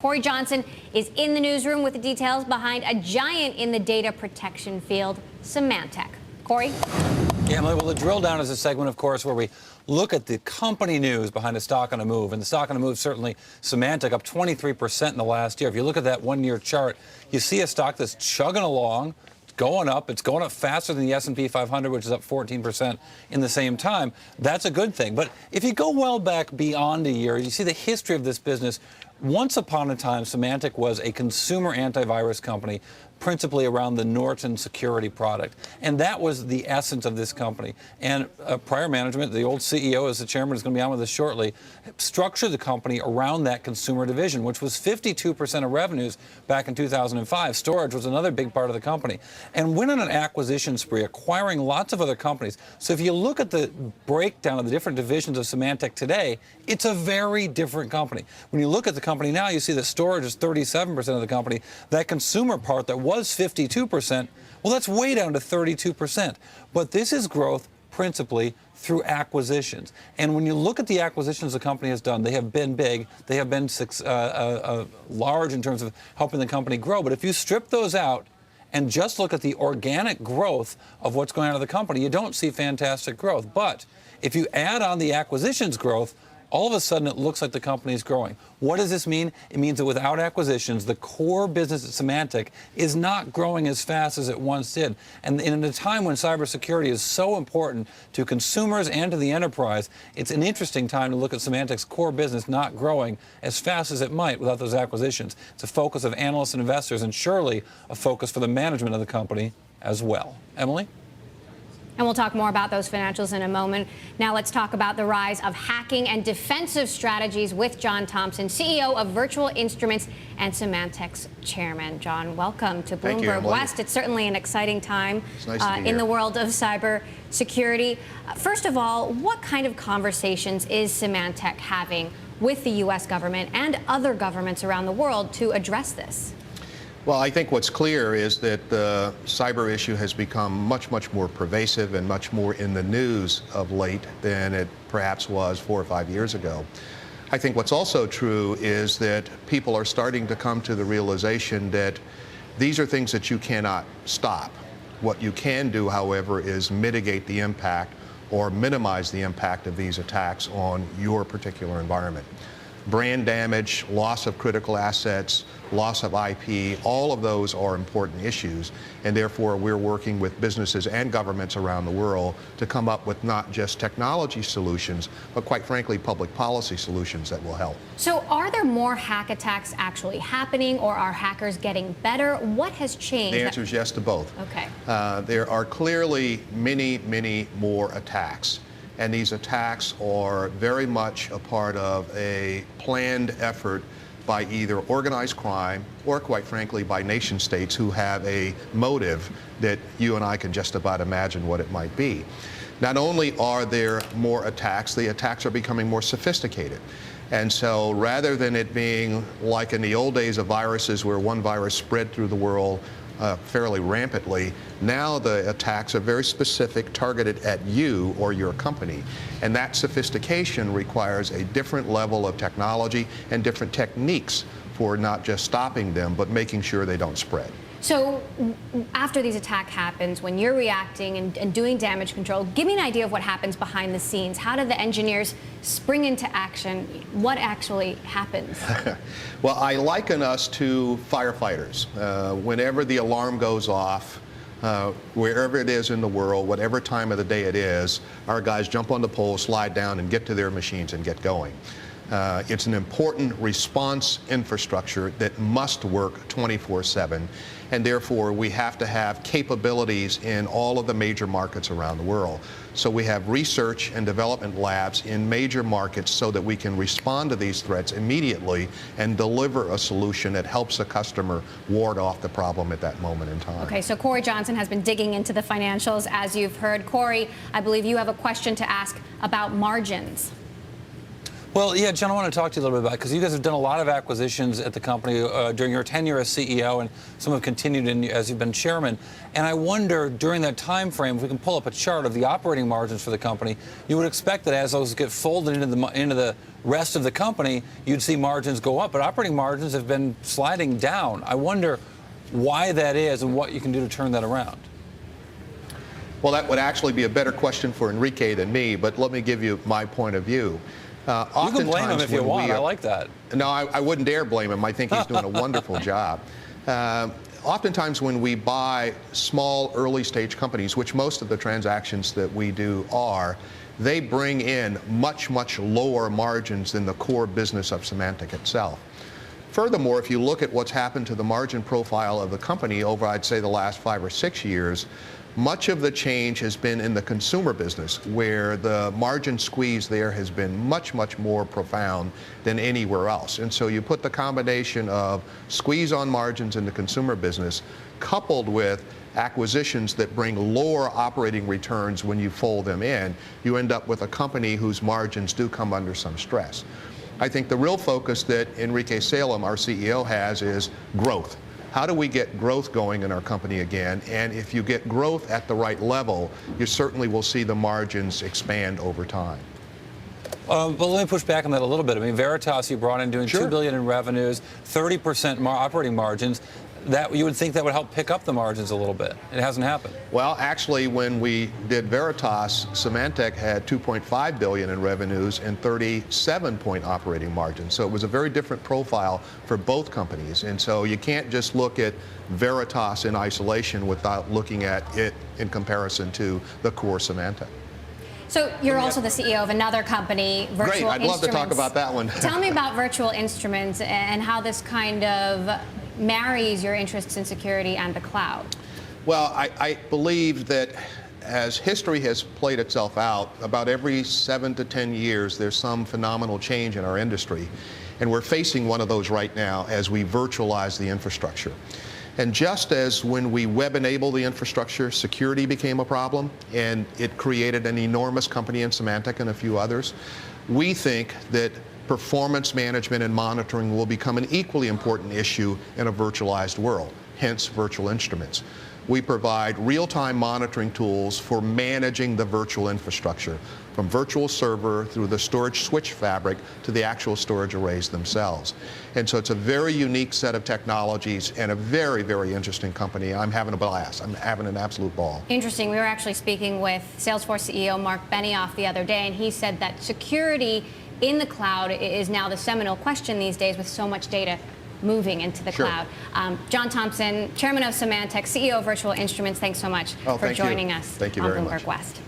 Cory Johnson is in the newsroom with the details behind a giant in the data protection field, Symantec. Cory? Yeah, well, the drill down is a segment, of course, where we look at the company news behind a stock on a move. And the stock on a move, certainly Symantec, up 23% in the last year. If you look at that one-year chart, you see a stock that's chugging along, going up. It's going up faster than the S&P 500, which is up 14% in the same time. That's a good thing. But if you go well back beyond a year, you see the history of this business. Once upon a time, Symantec was a consumer antivirus company, principally around the Norton security product. And that was the essence of this company. And prior management, the old CEO, as the chairman is going to be on with us shortly, structured the company around that consumer division, which was 52% of revenues back in 2005. Storage was another big part of the company. And went on an acquisition spree, acquiring lots of other companies. So if you look at the breakdown of the different divisions of Symantec today, it's a very different company. When you look at the company now, you see that storage is 37% of the company. That consumer part that was 52%, well, that's way down to 32%. But this is growth principally through acquisitions. And when you look at the acquisitions the company has done, they have been big. They have been large in terms of helping the company grow. But if you strip those out and just look at the organic growth of what's going on in the company, you don't see fantastic growth. But if you add on the acquisitions growth, all of a sudden it looks like the company is growing. What does this mean? It means that without acquisitions, the core business at Symantec is not growing as fast as it once did. And in a time when cybersecurity is so important to consumers and to the enterprise, it's an interesting time to look at Symantec's core business not growing as fast as it might without those acquisitions. It's a focus of analysts and investors, and surely a focus for the management of the company as well. Emily? And we'll talk more about those financials in a moment. Now let's talk about the rise of hacking and defensive strategies with John Thompson, CEO of Virtual Instruments and Symantec's chairman. John, welcome to Bloomberg West. It's certainly an exciting time in the world of cyber security. First of all, what kind of conversations is Symantec having with the U.S. government and other governments around the world to address this? Well, I think what's clear is that the cyber issue has become much, much more pervasive and much more in the news of late than it perhaps was 4 or 5 years ago. I think what's also true is that people are starting to come to the realization that these are things that you cannot stop. What you can do, however, is mitigate the impact or minimize the impact of these attacks on your particular environment. Brand damage, loss of critical assets, loss of IP, all of those are important issues, and therefore we're working with businesses and governments around the world to come up with not just technology solutions, but quite frankly, public policy solutions that will help. So are there more hack attacks actually happening, or are hackers getting better? What has changed? The answer is yes to both. Okay. There are clearly many, many more attacks. And these attacks are very much a part of a planned effort by either organized crime or, quite frankly, by nation states who have a motive that you and I can just about imagine what it might be. Not only are there more attacks, the attacks are becoming more sophisticated. And so rather than it being like in the old days of viruses where one virus spread through the world fairly rampantly, now the attacks are very specific, targeted at you or your company. And that sophistication requires a different level of technology and different techniques for not just stopping them, but making sure they don't spread. So after these attack happens, when you're reacting and doing damage control, give me an idea of what happens behind the scenes. How do the engineers spring into action? What actually happens? Well, I liken us to firefighters. Whenever the alarm goes off, wherever it is in the world, whatever time of the day it is, our guys jump on the pole, slide down, and get to their machines and get going. It's an important response infrastructure that must work 24/7, and therefore we have to have capabilities in all of the major markets around the world. So we have research and development labs in major markets so that we can respond to these threats immediately and deliver a solution that helps a customer ward off the problem at that moment in time. Okay, so Cory Johnson has been digging into the financials, as you've heard. Cory, I believe you have a question to ask about margins. Well, yeah, John, I want to talk to you a little bit about, because you guys have done a lot of acquisitions at the company during your tenure as CEO, and some have continued as you've been chairman. And I wonder, during that time frame, if we can pull up a chart of the operating margins for the company, you would expect that as those get folded into the rest of the company, you'd see margins go up. But operating margins have been sliding down. I wonder why that is and what you can do to turn that around. Well, that would actually be a better question for Enrique than me, but let me give you my point of view. You can blame him if you want. I like that. No, I wouldn't dare blame him. I think he's doing a wonderful job. Oftentimes when we buy small early-stage companies, which most of the transactions that we do are, they bring in much, much lower margins than the core business of Symantec itself. Furthermore, if you look at what's happened to the margin profile of the company over, I'd say, the last 5 or 6 years, much of the change has been in the consumer business, where the margin squeeze there has been much, much more profound than anywhere else. And so you put the combination of squeeze on margins in the consumer business, coupled with acquisitions that bring lower operating returns when you fold them in, you end up with a company whose margins do come under some stress. I think the real focus that Enrique Salem, our CEO, has is growth. How do we get growth going in our company again? And if you get growth at the right level, you certainly will see the margins expand over time. But let me push back on that a little bit. I mean, Veritas you brought in doing Sure. $2 billion in revenues, 30% operating margins. That you would think that would help pick up the margins a little bit. It hasn't happened. Well, actually, when we did Veritas, Symantec had $2.5 billion in revenues and 37-point operating margins. So it was a very different profile for both companies. And so you can't just look at Veritas in isolation without looking at it in comparison to the core Symantec. So you're also the CEO of another company, Virtual Instruments. Great, I'd love to talk about that one. Tell me about Virtual Instruments and how this kind of marries your interests in security and the cloud. Well, I believe that as history has played itself out, about every 7 to 10 years, there's some phenomenal change in our industry. And we're facing one of those right now as we virtualize the infrastructure. And just as when we web-enable the infrastructure, security became a problem, and it created an enormous company in Symantec and a few others, we think that performance management and monitoring will become an equally important issue in a virtualized world, hence Virtual Instruments. We provide real-time monitoring tools for managing the virtual infrastructure, from virtual server through the storage switch fabric to the actual storage arrays themselves. And so it's a very unique set of technologies and a very, very interesting company. I'm having a blast. I'm having an absolute ball. Interesting. We were actually speaking with Salesforce CEO Mark Benioff the other day, and he said that security in the cloud is now the seminal question these days with so much data moving into the Sure. cloud. John Thompson, chairman of Symantec, CEO of Virtual Instruments, thanks so much for joining us Thank you on very Bloomberg much. West.